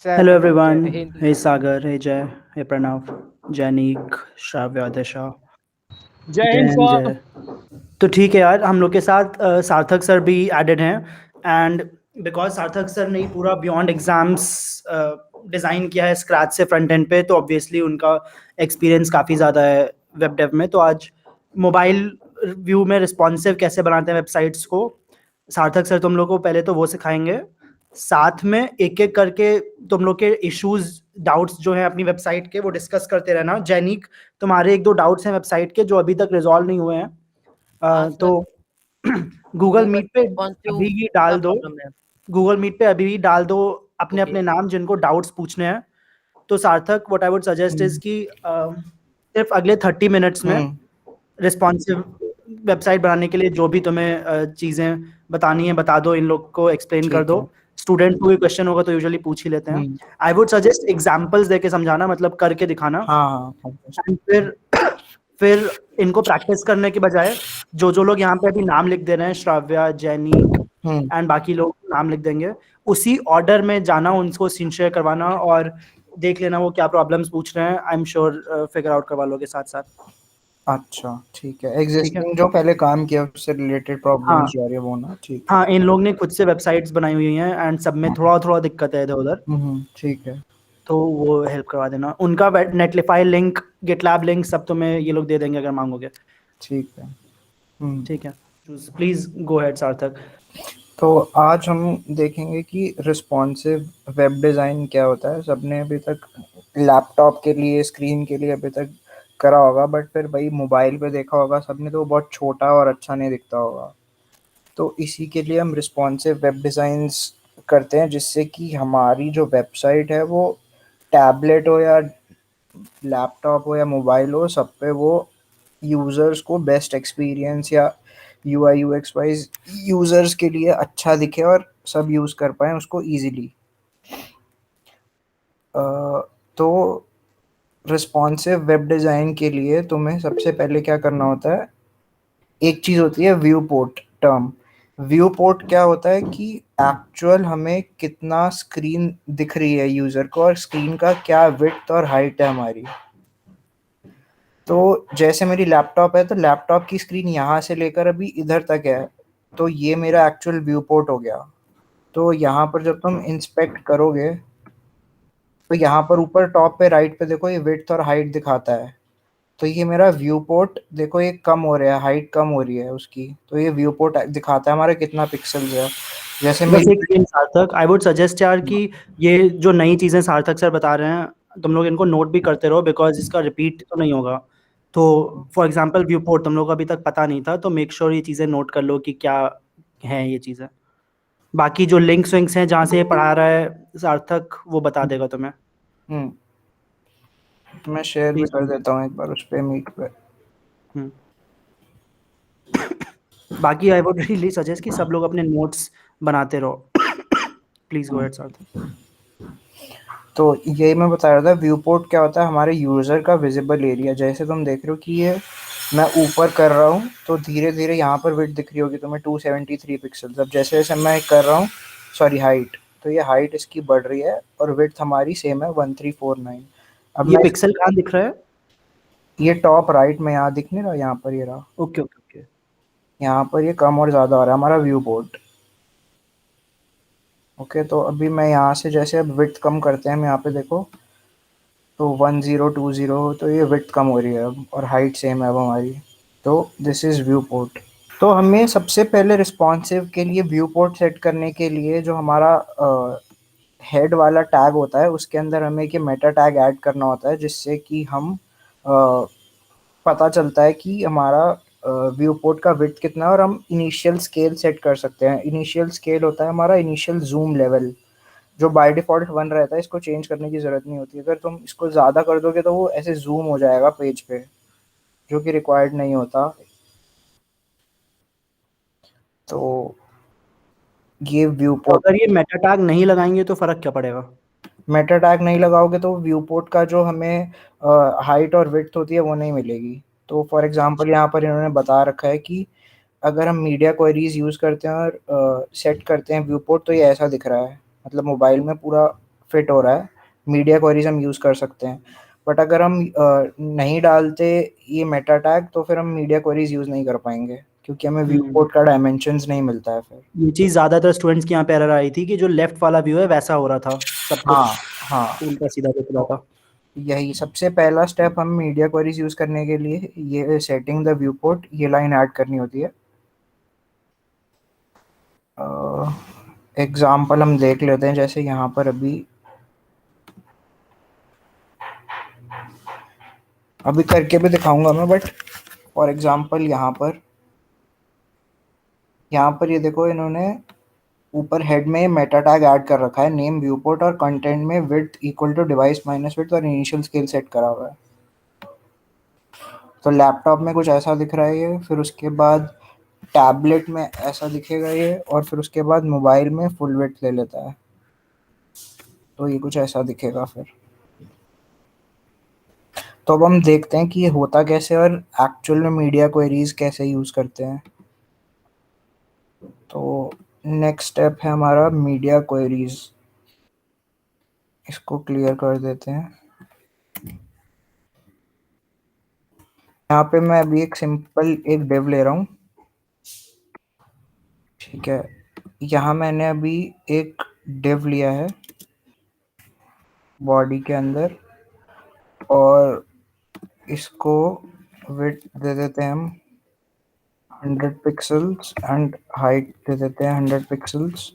Hello Jai everyone. Hind. Hey Sagar, hey Jay, hey Pranav, Jainik, श्राव्य, दिशा, जय जय Hind Hind sir. जय। तो ठीक है यार, हम लोग के साथ सार्थक सर भी एडेड हैं। एंड बिकॉज सार्थक सर ने ही पूरा बियॉन्ड एग्जाम्स डिज़ाइन किया है स्क्रैच से फ्रंट एंड पे, तो ऑब्वियसली उनका एक्सपीरियंस काफ़ी ज़्यादा है वेब डेव में। तो आज मोबाइल व्यू में रिस्पॉन्सिव कैसे बनाते हैं वेबसाइट्स को, सार्थक सर तुम लोग को पहले तो वो सिखाएंगे। साथ में एक एक करके तुम लोग के इश्यूज डाउट्स जो हैं अपनी वेबसाइट के वो डिस्कस करते रहना। जैनिक, तुम्हारे एक दो डाउट्स हैं वेबसाइट के जो अभी तक रिजॉल्व नहीं हुए हैं, हाँ सर, तो गूगल वो मीट पे रेस्पॉन्सिव अभी ही का डाल दो। प्रॉब्लम है। गूगल मीट पे अभी ही डाल दो अपने ओके। अपने नाम जिनको डाउट्स पूछने हैं। तो Sarthak, what I would suggest is hmm कि सिर्फ अगले 30 मिनट्स में हम्म, रिस्पॉन्सिव वेबसाइट बनाने के लिए जो भी तुम्हें चीज़ें बतानी है बता दो, इन लोग को एक्सप्लेन कर ठीक दो। है। स्टूडेंट को भी क्वेश्चन होगा तो यूजुअली पूछ ही लेते हैं। हम्म, आई वुड सजेस्ट एग्जाम्पल्स देके समझाना, मतलब करके दिखाना। हाँ हाँ एंड फिर इनको प्रैक्टिस करने के बजाय जो जो लोग यहाँ पे अभी नाम लिख दे रहे हैं, श्राव्या, जैनिक हम्म, एंड बाकी लोग नाम लिख देंगे, उसी ऑर्डर में जाना, उनको सीन शेयर करवाना और देख लेना वो क्या प्रॉब्लम्स पूछ रहे हैं। I am sure figure out करवा लोगे साथ साथ। अच्छा ठीक है। ठीक है। एग्जिस्टिंग जो पहले काम किया उससे रिलेटेड हाँ प्रॉब्लम्स जो आ रही है वो ना, ठीक है। हाँ, इन लोग ने खुद से वेबसाइट्स बनाई हुई हैं एंड सब में थोड़ा थोड़ा दिक्कत है इधर उधर, ठीक है। तो वो हेल्प करवा देना। उनका नेटलिफाई लिंक, गिटलैब लिंक सब तुम्हें ये लोग दे देंगे अगर मांगोगे। ठीक है। हम्म ठीक है, प्लीज गो हेड सार्थक। तो आज हम देखेंगे कि रिस्पॉन्सिव वेब डिज़ाइन क्या होता है। सबने अभी तक लैपटॉप के लिए, स्क्रीन के लिए अभी तक करा होगा, बट फिर भाई मोबाइल पे देखा होगा सबने, तो वो बहुत छोटा और अच्छा नहीं दिखता होगा। तो इसी के लिए हम रिस्पॉन्सिव वेब डिज़ाइंस करते हैं, जिससे कि हमारी जो वेबसाइट है वो टैबलेट हो या लैपटॉप हो या मोबाइल हो, सब पे वो यूज़र्स को बेस्ट एक्सपीरियंस या you I you x wise users के लिए अच्छा दिखे और सब यूज़ कर पाएँ उसको ईजिली। तो रिस्पॉन्सिव वेब डिज़ाइन के लिए तुम्हें सबसे पहले क्या करना होता है, एक चीज़ होती है view port term. View port क्या होता है कि एक्चुअल हमें कितना स्क्रीन दिख रही है यूज़र को और स्क्रीन का क्या विड्थ और हाइट है हमारी। तो जैसे मेरी लैपटॉप है तो लैपटॉप की स्क्रीन यहाँ से लेकर अभी इधर तक है, तो ये मेरा एक्चुअल व्यू पोर्ट हो गया। तो यहाँ पर जब तुम इंस्पेक्ट करोगे तो यहाँ पर ऊपर टॉप पे राइट पे देखो, ये विड्थ और हाइट दिखाता है। तो ये मेरा व्यू पोर्ट देखो, ये कम हो रहा है, हाइट कम हो रही है उसकी, तो ये व्यू पोर्ट दिखाता है हमारा कितना पिक्सल्स है। जैसे बस मेरी एक सेकंड सार्थक, आई वुड सजेस्ट यार कि ये जो नई चीज़ें सार्थक सर बता रहे हैं तुम लोग इनको नोट भी करते रहो, बिकॉज इसका रिपीट तो नहीं होगा। तो फॉर एग्जांपल व्यू पोर्ट तुम लोग को अभी तक पता नहीं था, तो मेक श्योर ये चीज़ें नोट कर लो कि क्या है ये चीज़ें। बाकी जो लिंक्स विंक्स हैं जहाँ से ये पढ़ा रहा है सार्थक, वो बता देगा तुम्हें। हम्म मैं शेयर भी प्लीज। कर देता हूँ एक बार उस पे मीट पे। बाकी आई वुड रियली सजेस्ट कि सब लोग अपने नोट्स बनाते रहो। प्लीज गो हम्म, हेड सार्थक। तो ये मैं बता रहा था, व्यू पोर्ट क्या होता है, हमारे यूज़र का विजिबल एरिया। जैसे तुम देख रहे हो कि ये मैं ऊपर कर रहा हूँ तो धीरे धीरे यहाँ पर विड्थ दिख रही होगी तुम्हें 273 पिक्सल्स। अब जैसे जैसे मैं कर रहा हूँ, सॉरी हाइट, तो ये हाइट इसकी बढ़ रही है और विड्थ हमारी सेम है 1349। अब ये मैं पिक्सल कहाँ दिख रहा है? ये टॉप राइट में यहाँ दिख नहीं रहा, यहाँ पर ये रहा, ओके ओके ओके। यहाँ पर ये कम और ज़्यादा हो रहा है हमारा व्यू पोर्ट। ओके, तो अभी मैं यहाँ से जैसे अब विड्थ कम करते हैं हम, यहाँ पे देखो तो 1020, तो ये विड्थ कम हो रही है अब और हाइट सेम है अब हमारी। तो दिस इज़ व्यू पोर्ट। तो हमें सबसे पहले रिस्पॉन्सिव के लिए व्यू पोर्ट सेट करने के लिए जो हमारा हेड वाला टैग होता है उसके अंदर हमें एक मेटा टैग ऐड करना होता है, जिससे कि हम पता चलता है कि हमारा व्यू पोर्ट का विड्थ कितना है और हम इनिशियल स्केल सेट कर सकते हैं। इनिशियल स्केल होता है हमारा इनिशियल जूम लेवल, जो बाय डिफ़ॉल्ट 1 रहता है, इसको चेंज करने की ज़रूरत नहीं होती। अगर तुम इसको ज़्यादा कर दोगे तो वो ऐसे ज़ूम हो जाएगा पेज पे, जो कि रिक्वायर्ड नहीं होता। तो ये व्यू तो पोर्ट, अगर ये मेटा टैग नहीं लगाएंगे तो फर्क क्या पड़ेगा? मेटा टैग नहीं लगाओगे तो व्यू पोर्ट का जो हमें हाइट और विड्थ होती है वो नहीं मिलेगी। तो फॉर एग्जांपल यहाँ पर इन्होंने बता रखा है कि अगर हम मीडिया क्वेरीज यूज़ करते हैं और सेट करते हैं व्यू पोर्ट, तो ये ऐसा दिख रहा है, मतलब मोबाइल में पूरा फिट हो रहा है, मीडिया क्वेरीज हम यूज़ कर सकते हैं। बट अगर हम नहीं डालते ये मेटा टैग, तो फिर हम मीडिया क्वेरीज यूज़ नहीं कर पाएंगे, क्योंकि हमें व्यू हम्म। पोर्ट का डायमेंशंस नहीं मिलता है फिर। ये चीज़ ज़्यादातर स्टूडेंट्स की यहाँ पे एरर आई थी कि जो लेफ्ट वाला व्यू है वैसा हो रहा था, सब हाँ कुछ हाँ। उल्टा सीधा दिख रहा तो था। यही सबसे पहला स्टेप हम मीडिया क्वेरीज यूज़ करने के लिए, ये सेटिंग द व्यू पोर्ट, ये लाइन ऐड करनी होती है। एग्जाम्पल हम देख लेते हैं, जैसे यहाँ पर अभी अभी करके भी दिखाऊंगा मैं, बट फॉर एग्जाम्पल यहाँ पर ये देखो, इन्होंने ऊपर हेड में मेटा टैग ऐड कर रखा है, नेम व्यू पोर्ट, और कंटेंट में width equal to device minus width और इनिशियल स्केल सेट करा हुआ है। तो लैपटॉप में कुछ ऐसा दिख रहा है ये, फिर उसके बाद टैबलेट में ऐसा दिखेगा ये, और फिर उसके बाद मोबाइल में फुल विड्थ ले लेता है, तो ये कुछ ऐसा दिखेगा फिर। तो अब हम देखते हैं कि ये होता कैसे और एक्चुअल में मीडिया क्वेरीज कैसे यूज करते हैं। तो नेक्स्ट स्टेप है हमारा मीडिया क्वेरीज, इसको क्लियर कर देते हैं। यहाँ पे मैं अभी एक सिंपल एक डिव ले रहा हूँ, ठीक है। यहाँ मैंने अभी एक डिव लिया है बॉडी के अंदर, और इसको विड्थ दे देते हैं हम 100 पिक्सल्स, एंड हाइट दे देते हैं 100 पिक्सल्स।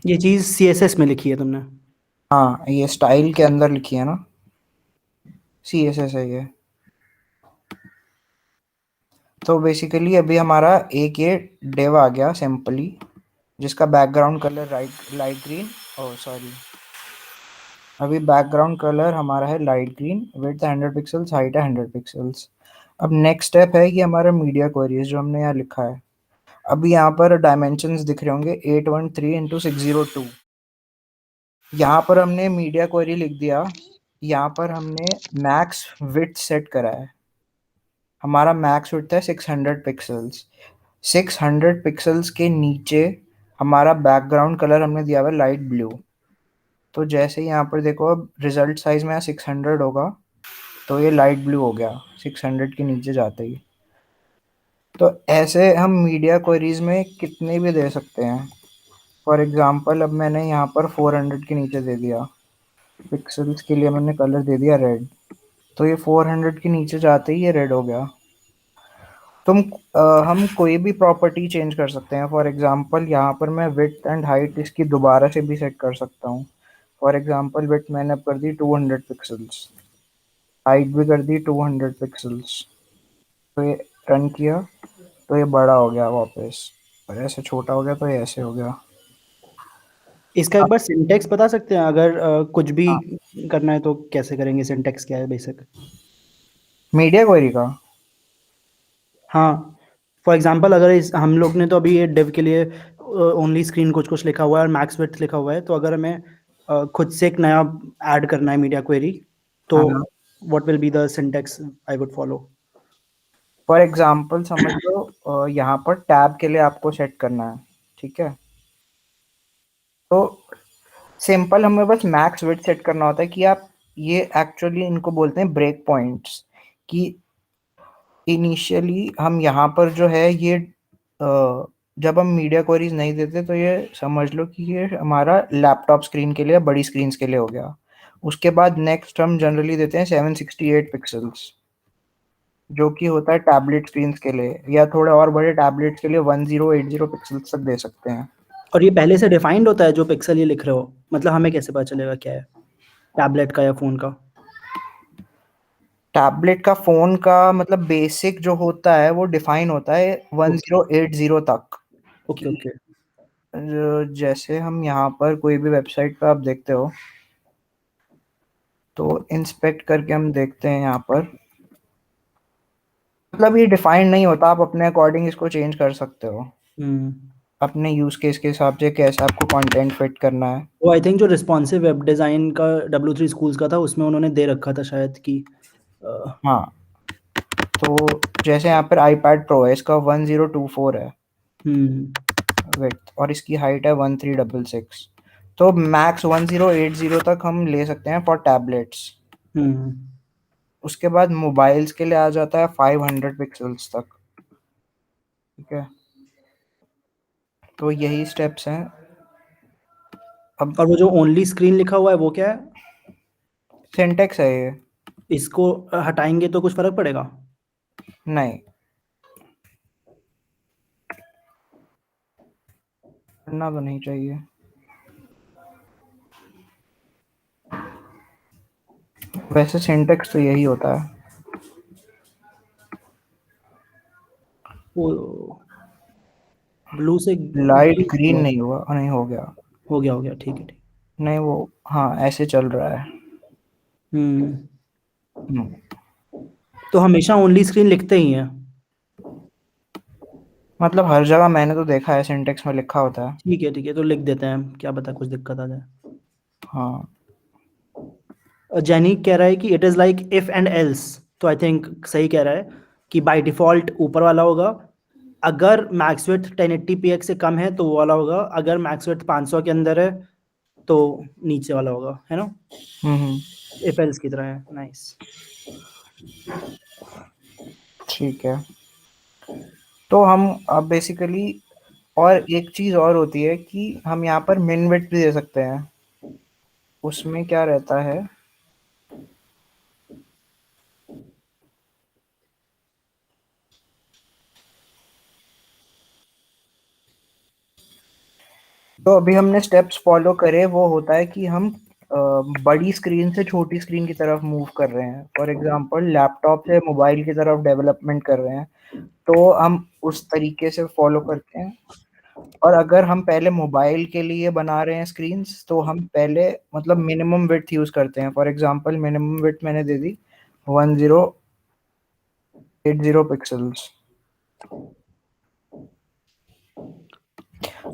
ये चीज़ CSS में लिखी है तुमने? हाँ, ये स्टाइल के अंदर लिखी है ना, CSS है ये। तो बेसिकली अभी हमारा एक ये डिव आ गया सिंपली, जिसका background colour light green, oh sorry, अभी बैकग्राउंड कलर हमारा है light green, width 100 pixels, height है 100 पिक्सल्स। अब नेक्स्ट स्टेप है कि हमारा मीडिया क्वेरीज जो हमने यहाँ लिखा है, अभी यहाँ पर डायमेंशंस दिख रहे होंगे 813x602। यहाँ पर हमने मीडिया क्वेरी लिख दिया, यहाँ पर हमने मैक्स विड्थ सेट करा है, हमारा मैक्स विड्थ है 600 पिक्सल्स। 600 पिक्सल्स के नीचे हमारा बैकग्राउंड कलर हमने दिया हुआ है लाइट ब्लू। तो जैसे ही यहाँ पर देखो, अब रिजल्ट साइज में 600 होगा, तो ये लाइट ब्लू हो गया 600 के नीचे जाते ही। तो ऐसे हम मीडिया क्वेरीज में कितने भी दे सकते हैं। फॉर एग्जांपल अब मैंने यहाँ पर 400 के नीचे दे दिया, पिक्सल्स के लिए मैंने कलर दे दिया रेड, तो ये 400 के नीचे जाते ही ये रेड हो गया। हम कोई भी प्रॉपर्टी चेंज कर सकते हैं। फॉर एग्जांपल यहाँ पर मैं विड्थ एंड हाइट इसकी दोबारा से भी सेट कर सकता हूँ। फॉर एग्जांपल विड्थ मैंने अब कर दी 200 पिक्सल्स, हाइट भी कर दी 200 पिक्सल्स। तो ये रन किया, तो ये बड़ा हो गया वापस, और ऐसे छोटा हो गया, तो ये ऐसे हो गया। इसका एक अब बार सिंटेक्स बता सकते हैं, अगर कुछ भी हाँ, करना है तो कैसे करेंगे? सिंटेक्स क्या है बेसिक? मीडिया क्वेरी का हाँ, फॉर एग्जांपल अगर हम लोग ने तो अभी ये डिव के लिए ओनली स्क्रीन कुछ कुछ लिखा हुआ है और मैक्स विड्थ लिखा हुआ है, तो अगर हमें खुद से एक नया ऐड करना है मीडिया क्वेरी, तो हाँ, what will be the syntax I would follow? For example समझ लो यहाँ पर टैब के लिए आपको सेट करना है, ठीक है। तो सिंपल हमें बस मैक्स विड्थ सेट करना होता है कि आप, ये एक्चुअली इनको बोलते हैं ब्रेक पॉइंट्स, कि इनिशियली हम यहाँ पर जो है ये जब हम मीडिया क्वेरीज नहीं देते, तो ये समझ लो कि ये हमारा लैपटॉप स्क्रीन के लिए, बड़ी स्क्रीन के लिए हो गया। उसके बाद नेक्स्ट हम जनरली देते हैं 768 पिक्सल्स, जो कि होता है टैबलेट स्क्रीन के लिए, या थोड़े और बड़े टैबलेट के लिए 1080 पिक्सल्स तक दे सकते हैं। और ये पहले से डिफाइंड होता है जो पिक्सल ये लिख रहे हो? मतलब हमें कैसे पता चलेगा क्या है, टैबलेट का या फ़ोन का? टैबलेट का, फोन का, मतलब बेसिक जो होता है वो डिफाइन होता है ओके 1080 तक। ओके कि ओके। जैसे हम यहाँ पर कोई भी वेबसाइट पे आप देखते हो, तो इंस्पेक्ट करके हम देखते हैं यहाँ पर, मतलब ये डिफाइंड नहीं होता, आप अपने अकॉर्डिंग इसको चेंज कर सकते हो, हम्म। अपने यूज केस के हिसाब से कैसे आपको कंटेंट फिट करना है। वो आई थिंक जो रिस्पॉन्सिव वेब डिज़ाइन का W3 स्कूल्स का था, उसमें उन्होंने दे रखा था शायद कि हाँ, तो जैसे यहाँ पर iPad Pro है, इसका 1024 है, हम्म विड्थ और इसकी हाइट है 1366। तो मैक्स 1080 तक हम ले सकते हैं फॉर टैबलेट्स। हम्म। उसके बाद मोबाइल्स के लिए आ जाता है 500 पिक्सल्स तक। ठीक है, तो यही स्टेप्स हैं। अब और वो जो ओनली स्क्रीन लिखा हुआ है वो क्या है? सिंटेक्स है ये। इसको हटाएंगे तो कुछ फर्क पड़ेगा? नहीं, करना तो नहीं चाहिए। वैसे सिंटेक्स तो यही होता है। वो ब्लू से लाइट green ग्रीन हुआ। नहीं हुआ, नहीं हो गया। हो गया, ठीक है, ठीक। नहीं वो, हाँ ऐसे चल रहा है। हम्म। हम्म, तो हमेशा ओनली स्क्रीन लिखते ही हैं? मतलब हर जगह मैंने तो देखा है सिंटेक्स में लिखा होता है। ठीक है, तो लिख देते हैं, क्या पता कुछ दिक्कत आ जाए। हाँ। जेनी कह रहा है कि it is like if and else. तो आई थिंक सही कह रहा है कि बाय डिफ़ॉल्ट ऊपर वाला होगा। अगर मैक्स विड्थ 1080p से कम है तो वो वाला होगा, अगर मैक्स विड्थ 500 के अंदर है तो नीचे वाला होगा, है ना? हम्म। इफ एल्स की तरह है। नाइस। ठीक है, तो हम अब बेसिकली, और एक चीज और होती है कि हम यहाँ पर मिन विड्थ भी दे सकते हैं। उसमें क्या रहता है, तो अभी हमने स्टेप्स फॉलो करे, वो होता है कि हम बड़ी स्क्रीन से छोटी स्क्रीन की तरफ मूव कर रहे हैं। फॉर एग्जांपल लैपटॉप से मोबाइल की तरफ डेवलपमेंट कर रहे हैं, तो हम उस तरीके से फॉलो करते हैं। और अगर हम पहले मोबाइल के लिए बना रहे हैं स्क्रीन्स, तो हम पहले मतलब मिनिमम विड्थ यूज करते हैं। फॉर एग्जांपल मिनिमम विड्थ मैंने दे दी 1080 पिक्सल्स।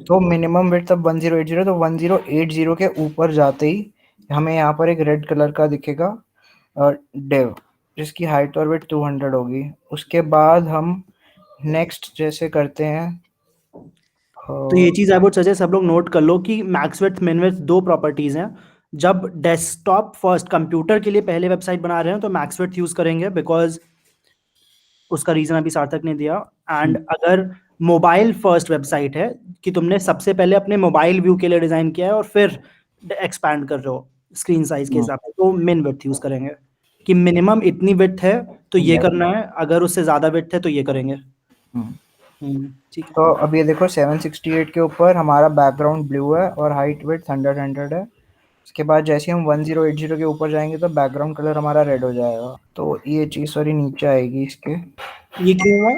तो मिनिमम विड्थ अब 1080, तो 1080 के ऊपर जाते ही हमें यहाँ पर एक रेड कलर का दिखेगा डिव, जिसकी हाइट और विड्थ 200 होगी। उसके बाद हम नेक्स्ट जैसे करते हैं। तो ये चीज़ आई वुड सजेस्ट सब लोग नोट कर लो कि मैक्स विड्थ मिन विड्थ दो प्रॉपर्टीज़ हैं। जब डेस्कटॉप फर्स्ट कंप्यूटर के लिए पहले वेबसाइट बना रहे हैं तो मैक्स विड्थ यूज़ करेंगे, बिकॉज उसका रीज़न अभी सार्थक ने दिया। एंड अगर मोबाइल फर्स्ट वेबसाइट है कि तुमने सबसे पहले अपने मोबाइल व्यू के लिए डिज़ाइन किया है और फिर एक्सपैंड कर रहे हो स्क्रीन साइज के हिसाब से, तो मिन विड्थ यूज़ करेंगे कि मिनिमम इतनी विड्थ है तो ये करना है, अगर उससे ज़्यादा विड्थ है तो ये करेंगे। ठीक है। तो अब ये देखो 768 के ऊपर हमारा बैकग्राउंड ब्लू है और हाइट विड्थ 100 है। उसके बाद जैसे हम 1080 के ऊपर जाएंगे तो बैकग्राउंड कलर हमारा रेड हो जाएगा। तो ये चीज़ सॉरी नीचे आएगी इसके, ये क्यों हुआ?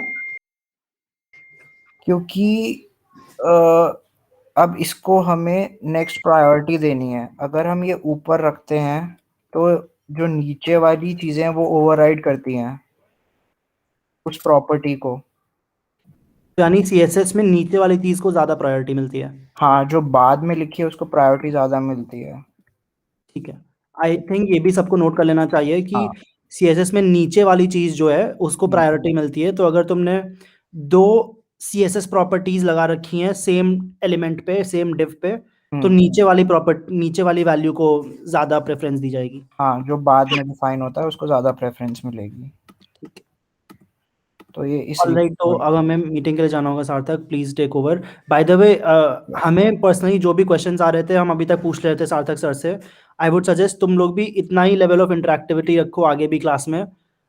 क्योंकि अ, अब इसको हमें नेक्स्ट प्रायोरिटी देनी है। अगर हम ये ऊपर रखते हैं तो जो नीचे वाली चीज़ें हैं वो ओवरराइड करती हैं उस प्रॉपर्टी को। यानी सीएसएस में नीचे वाली चीज़ को ज़्यादा प्रायोरिटी मिलती है। हाँ, जो बाद में लिखी है उसको प्रायोरिटी ज़्यादा मिलती है। ठीक है। आई थिंक ये भी सबको नोट कर लेना चाहिए कि हाँ। सीएसएस में नीचे वाली चीज़ जो है उसको हम्म, प्रायोरिटी मिलती है। तो अगर तुमने दो सीएसएस प्रॉपर्टीज लगा रखी हैं सेम एलिमेंट पे, सेम डिव पे, तो हम्म, नीचे वाली वैल्यू को ज़्यादा प्रेफरेंस दी जाएगी। हाँ, जो बाद में डिफाइन होता है उसको ज़्यादा प्रेफरेंस मिलेगी। ठीक है। तो ये ऑलराइट, तो इसलिए। अब हमें मीटिंग के लिए जाना होगा। Sarthak please take over. By the way, हमें पर्सनली जो भी क्वेश्चंस आ रहे थे हम अभी तक पूछ रहे थे सार्थक सर से। आई वुड सजेस्ट तुम लोग भी इतना ही लेवल ऑफ इंटरेक्टिविटी रखो आगे भी क्लास में,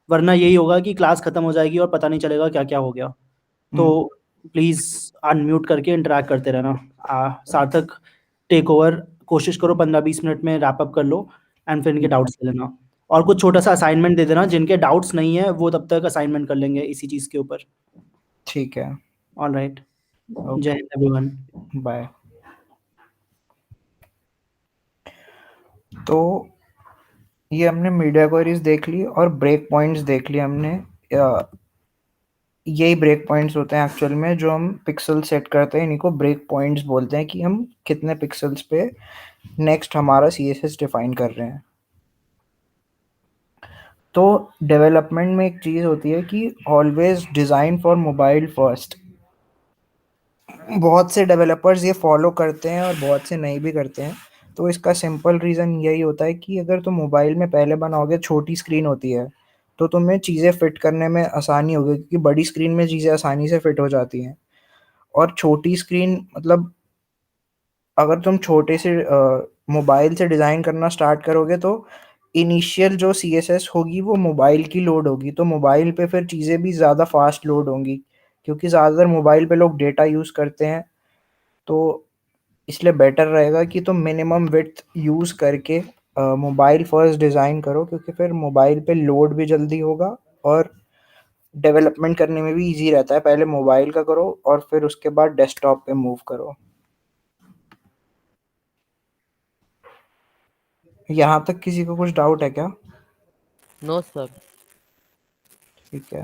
वरना यही होगा कि क्लास खत्म हो जाएगी और पता नहीं चलेगा क्या क्या हो गया। तो हम्म, प्लीज़ अनम्यूट करके इंटरेक्ट करते रहना। सार्थक, टेक ओवर। कोशिश करो 15-20 मिनट में रैप अप कर लो एंड फिर इनके ठीक है। डाउट्स ले लेना। और कुछ छोटा सा असाइनमेंट दे देना, जिनके डाउट्स नहीं है वो तब तक असाइनमेंट कर लेंगे इसी चीज़ के ऊपर। ठीक है। All right. जय ओके, हिंद एवरीवन। बाय। तो ये हमने मीडिया क्वेरीज देख ली और ब्रेक पॉइंट्स देख लिए हमने। यही ब्रेक पॉइंट्स होते हैं एक्चुअल में, जो हम पिक्सल सेट करते हैं इन्हीं को ब्रेक पॉइंट्स बोलते हैं, कि हम कितने पिक्सल्स पे नेक्स्ट हमारा सीएसएस डिफाइन कर रहे हैं। तो डेवलपमेंट में एक चीज़ होती है कि always design for mobile first. बहुत से डेवलपर्स ये फॉलो करते हैं और बहुत से नहीं भी करते हैं। तो इसका सिंपल रीज़न यही होता है कि अगर तुम मोबाइल में पहले बनाओगे, छोटी स्क्रीन होती है, तो तुम्हें चीज़ें फिट करने में आसानी होगी, क्योंकि बड़ी स्क्रीन में चीज़ें आसानी से फिट हो जाती हैं। और छोटी स्क्रीन मतलब अगर तुम छोटे से मोबाइल से डिज़ाइन करना स्टार्ट करोगे तो इनिशियल जो सीएसएस होगी वो मोबाइल की लोड होगी, तो मोबाइल पे फिर चीज़ें भी ज़्यादा फास्ट लोड होंगी, क्योंकि ज़्यादातर मोबाइल पे लोग डेटा यूज़ करते हैं। तो इसलिए बेटर रहेगा कि तुम मिनिमम विड्थ यूज़ करके मोबाइल फर्स्ट डिज़ाइन करो, क्योंकि फिर मोबाइल पे लोड भी जल्दी होगा और डेवलपमेंट करने में भी ईज़ी रहता है। पहले मोबाइल का करो और फिर उसके बाद डेस्कटॉप पे मूव करो। यहाँ तक किसी को कुछ डाउट है क्या? No sir. ठीक है।